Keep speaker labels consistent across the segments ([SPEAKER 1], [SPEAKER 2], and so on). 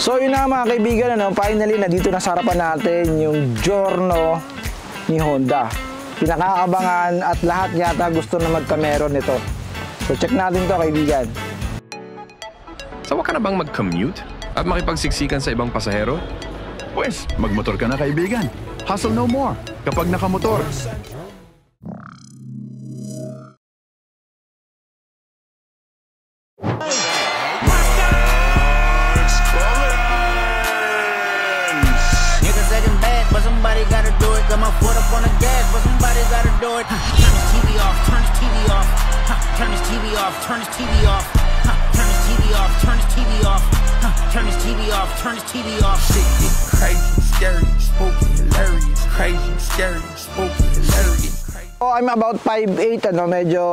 [SPEAKER 1] So yun na mga kaibigan, finally nandito na sa harapan natin yung Giorno ni Honda. Pinakaabangan at lahat yata gusto na magkameron nito. So check natin to kaibigan.
[SPEAKER 2] Sawa ka na bang mag-commute at makipagsiksikan sa ibang pasahero?
[SPEAKER 3] Pwes, magmotor ka na kaibigan. Hustle no more kapag nakamotor.
[SPEAKER 4] Got my foot up on the gas, but somebody gotta do it. Turn this TV off, turn this TV off. Turn this TV off, turn this TV off. Turn this TV off, turn this TV off. Turn this TV off, turn this TV off. Shit get crazy, scary, spooky, hilarious. Crazy, scary, spooky, hilarious.
[SPEAKER 1] So I'm about 5'8", medyo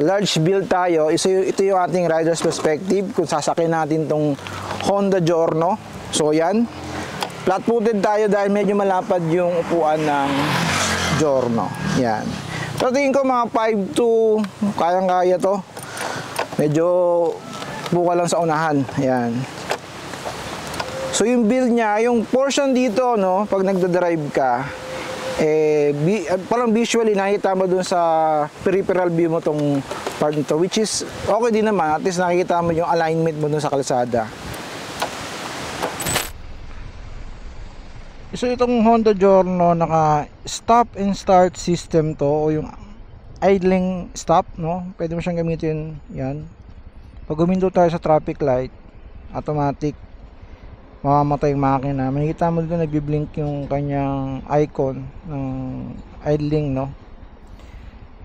[SPEAKER 1] large build tayo. Ito yung ating rider's perspective kung sasakyan natin tong Honda Giorno. So yan. Flat-footed tayo dahil medyo malapad yung upuan ng Giorno. Yan. So tingin ko mga 5'2", kayang-kaya to. Medyo buka lang sa unahan. Yan. So yung build niya, yung portion dito, pag nagda-drive ka, parang visually nakita mo dun sa peripheral view mo tong part nito, which is okay din naman. At least nakikita mo yung alignment mo dun sa kalsada. So itong Honda Giorno naka stop and start system to, o yung idling stop, pwede mo siyang gamitin yan. Pag huminto tayo sa traffic light, automatic mamamatay yung makina. Makikita mo dito nagbi-blink yung kanyang icon ng idling,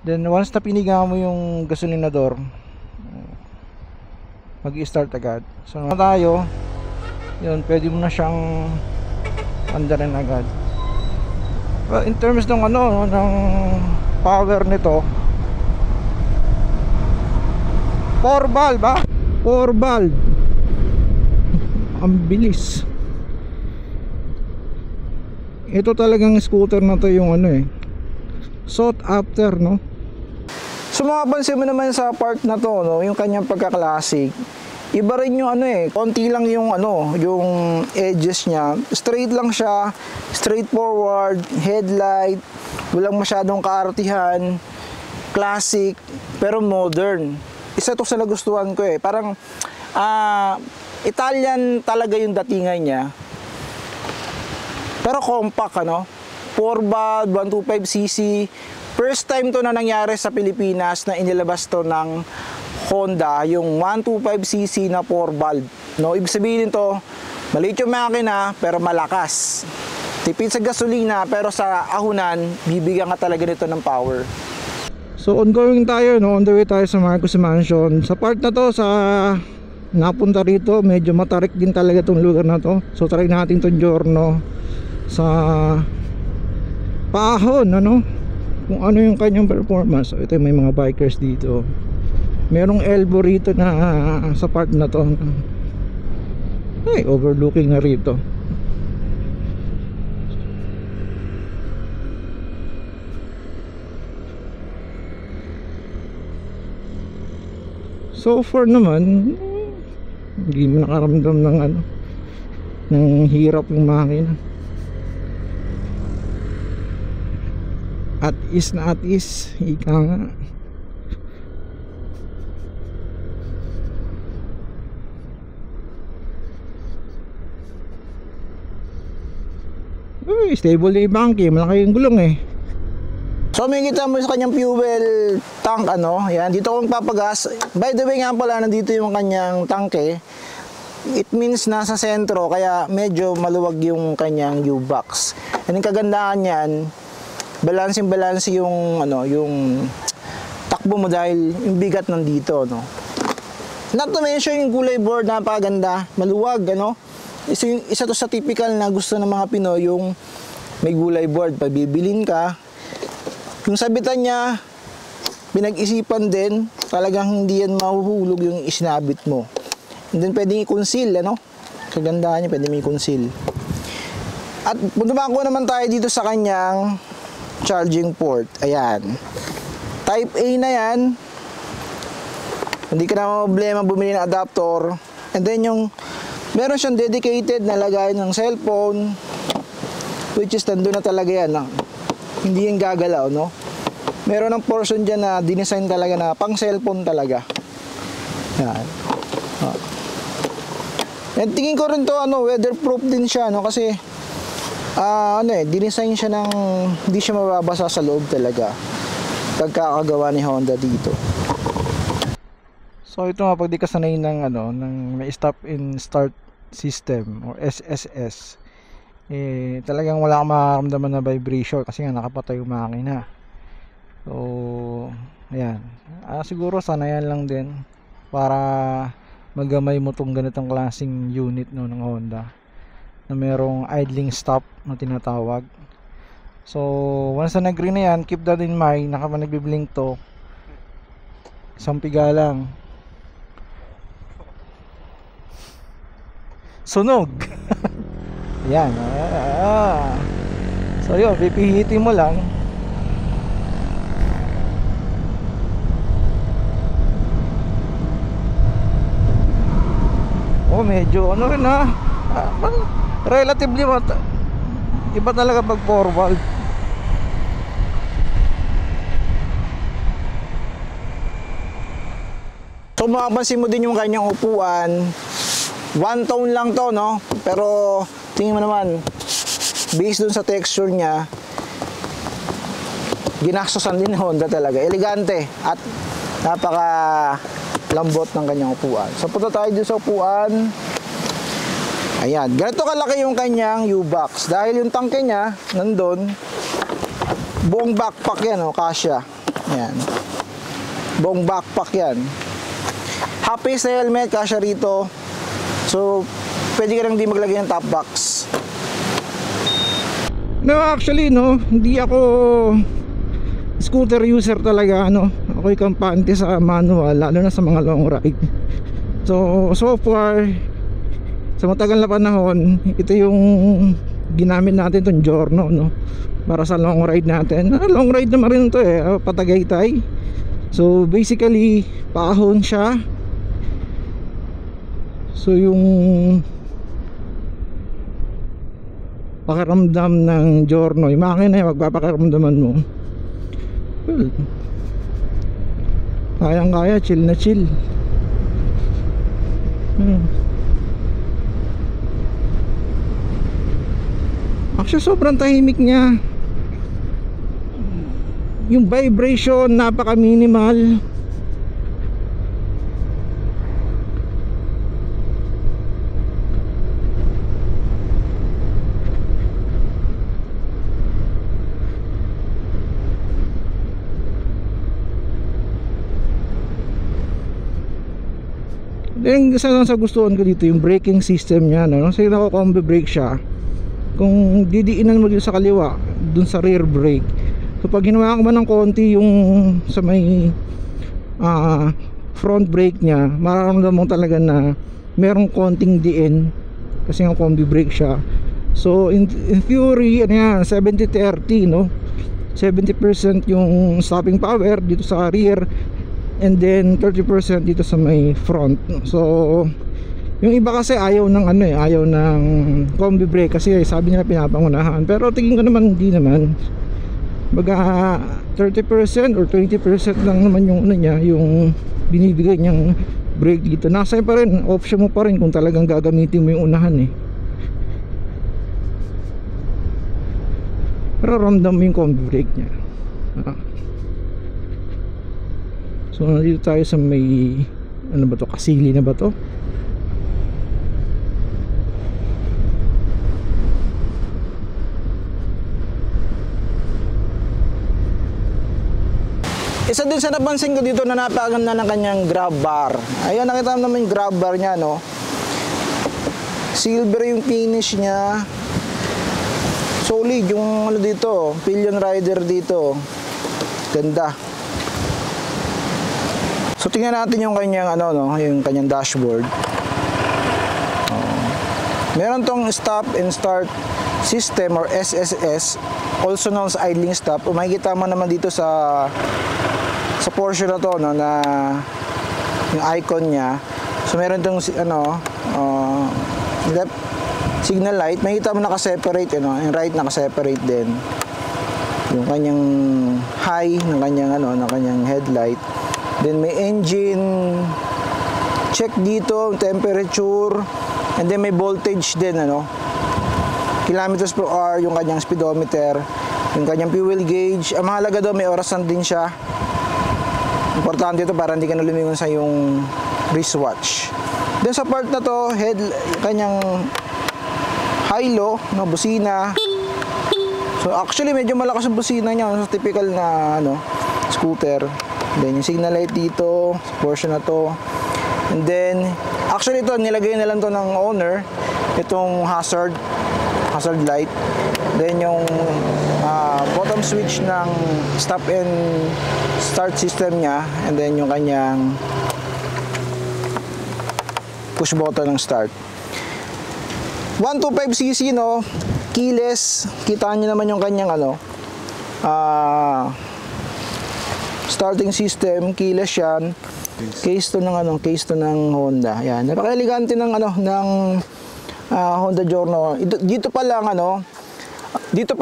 [SPEAKER 1] Then once na piniga mo yung gasolinador, mag-i-start agad. So tayo, yun, pwede mo na siyang andarin agad. Well, in terms ng ng power nito, 4 valve ba? 4 valve. Ang bilis. Ito talagang scooter na to yung sought after, So mapapansin mo naman sa part na to, yung kanyang pagka-classic. Iba rin yung konti lang yung yung edges niya. Straight lang siya, straightforward, headlight, walang masyadong kaartihan, classic, pero modern. Isa to sa nagustuhan ko Parang Italian talaga yung datingan niya. Pero compact 4 valve, 125cc. First time to na nangyari sa Pilipinas na inilabas to ng Honda, yung 125cc na 4 valve. Ibig sabihin nito, maliit yung makina pero malakas. Tipid sa gasolina pero sa ahunan, bibigyan ka talaga nito ng power. So ongoing tayo, on the way tayo sa Marcos Mansion. Sa part na to, sa napunta rito, medyo matarik din talaga itong lugar na to. So try natin itong Giorno sa paahon, kung ano yung kanyang performance. So ito may mga bikers dito. Merong elbow rito na sa part na to. Ay, overlooking na rito. So far naman, hindi mo nakaramdam ng ng hirap yung makina. At is na at is, ika nga. Uy, stable na yung bangke, malaki yung gulong So makikita mo sa kanyang fuel tank yan, dito akong papagas. By the way nga pala, nandito yung kanyang tanke. It means nasa sentro, kaya medyo maluwag yung kanyang U-box. And yung kagandahan niyan, balance yung yung takbo mo dahil yung bigat nandito, Not to mention yung kulay board, napakaganda, maluwag, Isa to sa typical na gusto ng mga Pinoy, yung may gulay board. Pag bibilin ka, yung sabitan niya, pinag-isipan din, talagang hindi yan mahuhulog yung isinabit mo. And then pwedeng i-conceal, Kagandahan niya, pwedeng i-conceal. At dumako naman tayo dito sa kanyang charging port. Ayan. Type A na yan. Hindi ka na problema bumili ng adapter. And then yung Meron siyang dedicated na lagayan ng cellphone, which is nandun na talaga yan, no? Hindi yung gagalaw, no? Meron ng portion dyan na dinesign talaga na pang cellphone talaga. Yan. And tingin ko rin to, weatherproof din siya, no? Kasi dinesign siya ng hindi siya mababasa sa loob talaga pagkakagawa ni Honda dito. So ito nga, pag di ka sanay ng may stop and start system or SSS, talagang wala kang makaramdaman na vibration kasi nga nakapatay yung makina. So ayan, siguro sanayan lang din para magamay mo tong ganitong klaseng unit ng Honda na merong idling stop na tinatawag. So once na nag-green na yan, keep that in mind na kapag nagbiblink to, isang piga lang, sunog. Yan. So yun, pipihitin mo lang. Medyo rin relatively iba talaga pag forward. So mapapansin mo din yung kanyang upuan, one tone lang to, no? Pero tingin mo naman, based dun sa texture niya, ginaksosan din ni Honda talaga. Elegante at napaka lambot ng kanyang upuan. So punta tayo dun sa upuan. Ayan, ganito kalaki yung kanyang U-box. Dahil yung tangke niya nandun, buong backpack yan, kasya. Ayan, buong backpack yan. Half-face na helmet, kasya rito. So pwede ka lang di maglagay ng top box. No, actually hindi ako scooter user talaga, ako'y kampante sa manual, lalo na sa mga long ride. So far, sa matagal na panahon, ito yung ginamit natin tong Giorno, para sa long ride natin. Long ride naman rin to Patagaytay. So basically, paahon siya. So yung pakiramdam ng Giorno, yung makina magpapakiramdaman mo, well, kayang-kaya, chill na chill. Actually sobrang tahimik niya. Yung vibration napaka minimal. Then isa lang sa gustuhan ko dito yung braking system niya, kasi nako-combi brake siya. Kung didiinan mo dito sa kaliwa, dun sa rear brake, so pag ginawa ko man ng konti yung sa may front brake niya, mararamdaman mo talaga na merong konting diin kasi nga combi brake siya. So in theory, 70-30, 70% yung stopping power dito sa rear, and then 30% dito sa may front. So yung iba kasi ayaw ng ayaw ng combi brake kasi sabi nila pinapangunahan, pero tingin ko naman hindi naman. Baga 30% or 20% lang naman yung niya, yung binibigay niyang brake dito. Nasa pa rin, option mo pa rin kung talagang gagamitin mo yung unahan pero ramdam mo yung combi brake niya. So nandito tayo sa may Kasili na ba to? Isa din sa napansin ko dito na napakaganda ng kanyang grab bar. Ayun, nakita mo naman yung grab bar niya, silver yung finish niya. Solid yung dito, pillion rider dito. Ganda. So tingnan natin yung kanyang yung kanyang dashboard. Meron tong stop and start system or SSS, also known as idling stop. Makikita mo naman dito sa portion na to na yung icon niya. So meron tong left signal light, makikita mo naka-separate, yung right naka-separate din. Yung kanyang high ng kanyang headlight. Then may engine check dito, temperature, and then may voltage din, kilometers per hour, yung kanyang speedometer, yung kanyang fuel gauge. Ang mahalaga daw, may orasan din siya. Importante ito para hindi ka na lumingon sa yung wristwatch. Then sa part na to, kanyang high-low, busina. So actually medyo malakas ang busina niya sa typical na scooter. Then yung signal light dito, sa portion na to. And then actually ito nilagay na lang to ng owner, itong hazard light. Then yung bottom switch ng stop and start system niya, and then yung kanyang push button ng start. 125cc keyless. Kita niyo naman yung kanyang starting system, keyless yan. Case to ng Honda. Yan, napaka-elegante ng Honda Giorno. Dito pa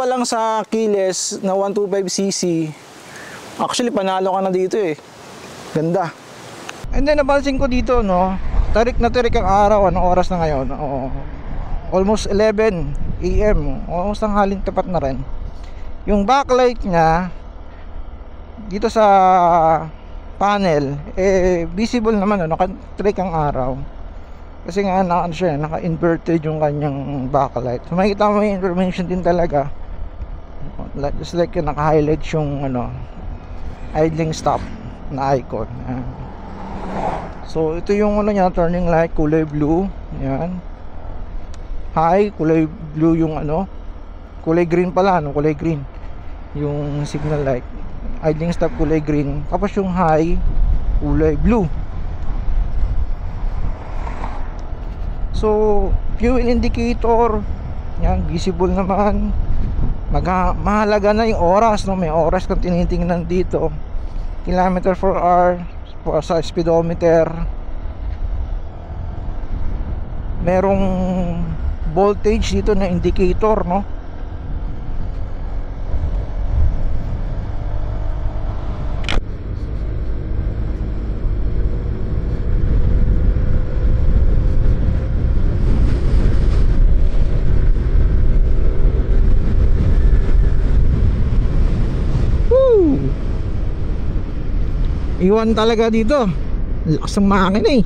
[SPEAKER 1] lang sa keyless na 125cc. Actually panalo ka na dito eh. Ganda. And then napansin ko dito, tarik na tarik ang araw. Anong oras na ngayon? Almost 11 AM. Almost ang haling tapat na rin. Yung backlight niya dito sa panel, visible naman, naka-trick ang araw. Kasi nga naka-inverted yung kanyang backlight. So makikita mo yung information din talaga. Just like naka-highlight yung idling stop na icon. So ito yung turning light, kulay blue. Yan. High, kulay blue yung kulay green pala, kulay green yung signal light. Idling stop, kulay green. Tapos yung high, kulay blue. So fuel indicator, yan, visible naman. Mahalaga na yung oras, may oras kang tinitingnan dito. Kilometer per hour sa speedometer. Merong voltage dito na indicator, Woo! Iwan talaga dito. Lakas ng makina eh.